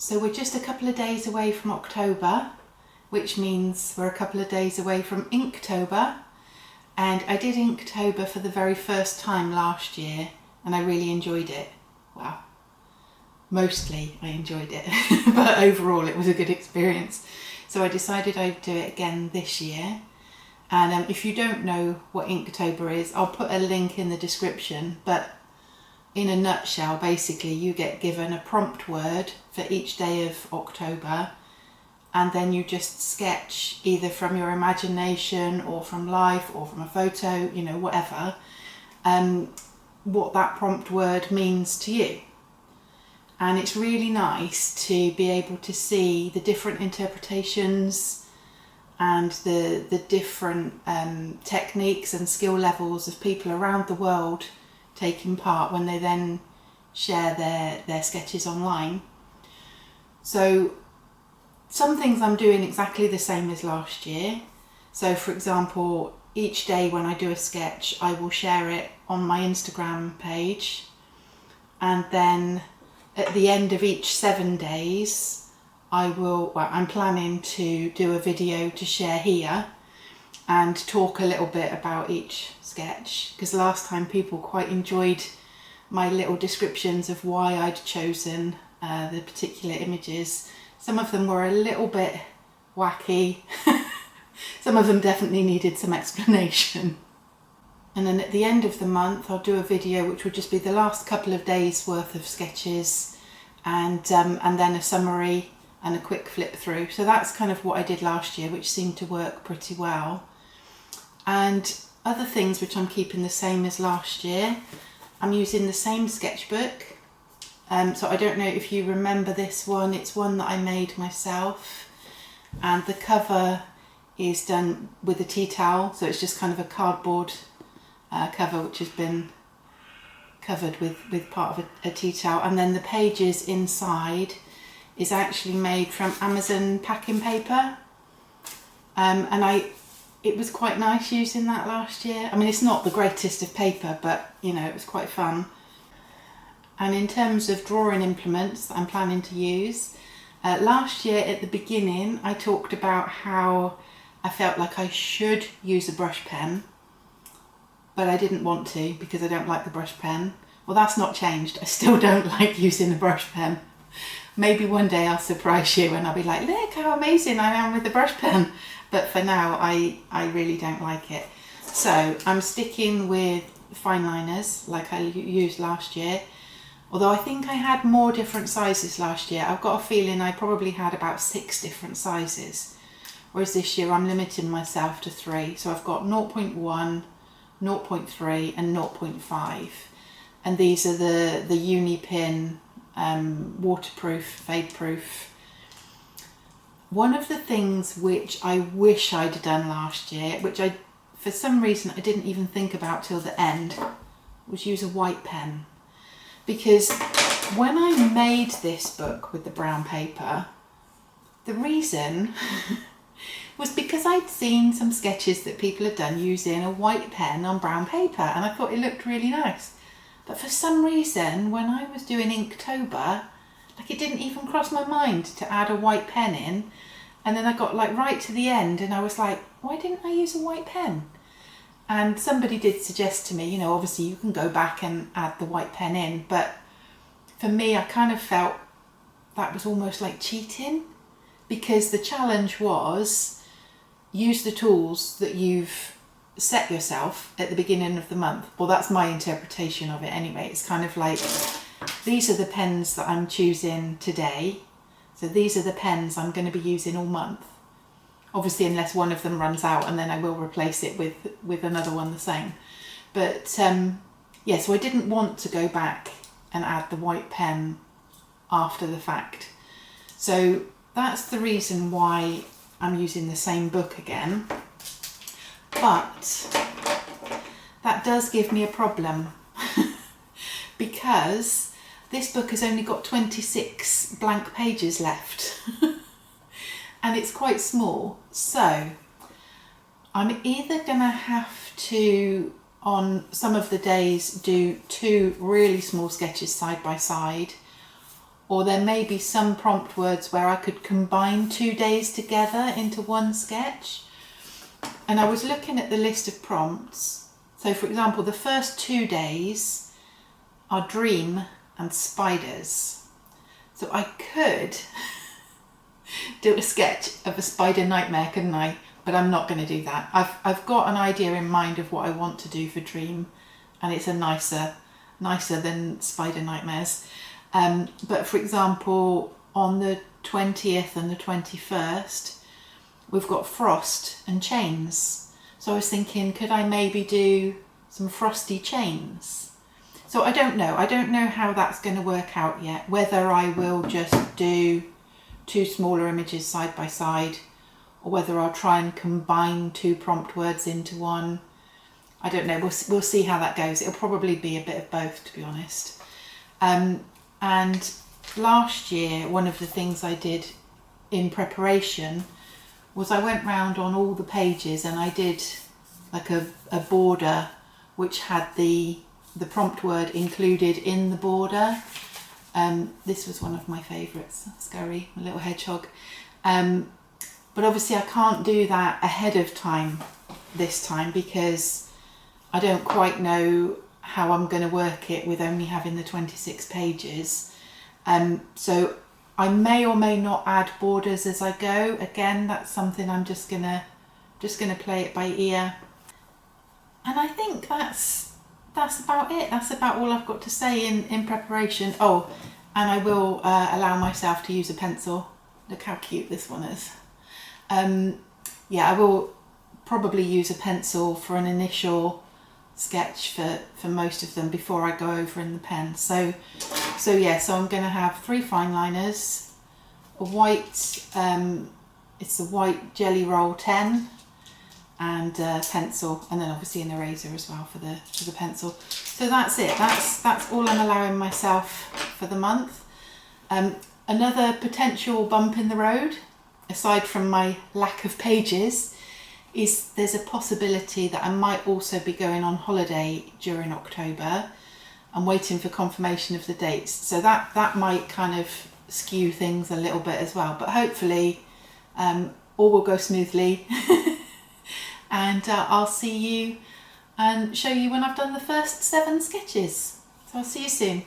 So we're just a couple of days away from October, which means we're a couple of days away from Inktober. And I did Inktober for the very first time last year and I really enjoyed it. Well, mostly I enjoyed it, but overall it was a good experience. So I decided I'd do it again this year. And if you don't know what Inktober is, I'll put a link in the description, but in a nutshell, basically you get given a prompt word for each day of October, and then you just sketch either from your imagination or from life or from a photo, you know, whatever, what that prompt word means to you. And it's really nice to be able to see the different interpretations and the different techniques and skill levels of people around the world taking part when they then share their sketches online. So some things I'm doing exactly the same as last year. So for example, each day when I do a sketch, I will share it on my Instagram page, and then at the end of each 7 days, I'm planning to do a video to share here and talk a little bit about each sketch, because last time people quite enjoyed my little descriptions of why I'd chosen the particular images. Some of them were a little bit wacky. Some of them definitely needed some explanation. And then at the end of the month I'll do a video which will just be the last couple of days worth of sketches, and then a summary and a quick flip through. So that's kind of what I did last year, which seemed to work pretty well. And other things which I'm keeping the same as last year, I'm using the same sketchbook. So I don't know if you remember this one. It's one that I made myself, and the cover is done with a tea towel. So it's just kind of a cardboard cover which has been covered with part of a tea towel, and then the pages inside is actually made from Amazon packing paper, and it was quite nice using that last year. I mean, it's not the greatest of paper, but you know, it was quite fun. And in terms of drawing implements that I'm planning to use, last year at the beginning I talked about how I felt like I should use a brush pen, but I didn't want to because I don't like the brush pen. Well, that's not changed. I still don't like using a brush pen. Maybe one day I'll surprise you and I'll be like, look how amazing I am with the brush pen. But for now, I really don't like it. So I'm sticking with fine liners like I used last year. Although I think I had more different sizes last year. I've got a feeling I probably had about 6 different sizes. Whereas this year I'm limiting myself to 3. So I've got 0.1, 0.3 and 0.5. And these are the Unipin waterproof, fade proof. One of the things which I wish I'd done last year, which for some reason I didn't even think about till the end, was use a white pen. Because when I made this book with the brown paper, the reason was because I'd seen some sketches that people had done using a white pen on brown paper, and I thought it looked really nice. But for some reason, when I was doing Inktober, like, it didn't even cross my mind to add a white pen in. And then I got like right to the end and I was like, why didn't I use a white pen? And somebody did suggest to me, you know, obviously you can go back and add the white pen in, but for me, I kind of felt that was almost like cheating, because the challenge was use the tools that you've set yourself at the beginning of the month. Well, that's my interpretation of it anyway. It's kind of like, these are the pens that I'm choosing today, so these are the pens I'm going to be using all month. Obviously, unless one of them runs out, and then I will replace it with another one the same. But yeah, so I didn't want to go back and add the white pen after the fact. So that's the reason why I'm using the same book again. But that does give me a problem because this book has only got 26 blank pages left and it's quite small. So I'm either gonna have to, on some of the days, do 2 really small sketches side by side, or there may be some prompt words where I could combine 2 days together into one sketch. And I was looking at the list of prompts. So for example, the first 2 days are dream and spiders. So I could do a sketch of a spider nightmare, couldn't I? But I'm not going to do that. I've got an idea in mind of what I want to do for dream, and it's a nicer than spider nightmares. But for example, on the 20th and the 21st, we've got frost and chains. So I was thinking, could I maybe do some frosty chains? So I don't know how that's going to work out yet, whether I will just do 2 smaller images side by side, or whether I'll try and combine 2 prompt words into one. I don't know, we'll see how that goes. It'll probably be a bit of both, to be honest. And last year, one of the things I did in preparation was I went round on all the pages and I did like a border which had the prompt word included in the border. This was one of my favourites, Scurry, my little hedgehog. But obviously I can't do that ahead of time this time because I don't quite know how I'm going to work it with only having the 26 pages. So I may or may not add borders as I go. Again, that's something I'm just gonna play it by ear. And I think that's about it. That's about all I've got to say in preparation. Oh, and I will allow myself to use a pencil. Look how cute this one is. Yeah, I will probably use a pencil for an initial sketch for most of them before I go over in the pen. So I'm going to have 3 fine liners, a white, it's the white Jelly Roll 10, and a pencil, and then obviously an eraser as well for the pencil. So that's it. That's all I'm allowing myself for the month. Another potential bump in the road, aside from my lack of pages, is there's a possibility that I might also be going on holiday during October. I'm waiting for confirmation of the dates, so that might kind of skew things a little bit as well, but hopefully all will go smoothly and I'll see you and show you when I've done the first 7 sketches. So I'll see you soon.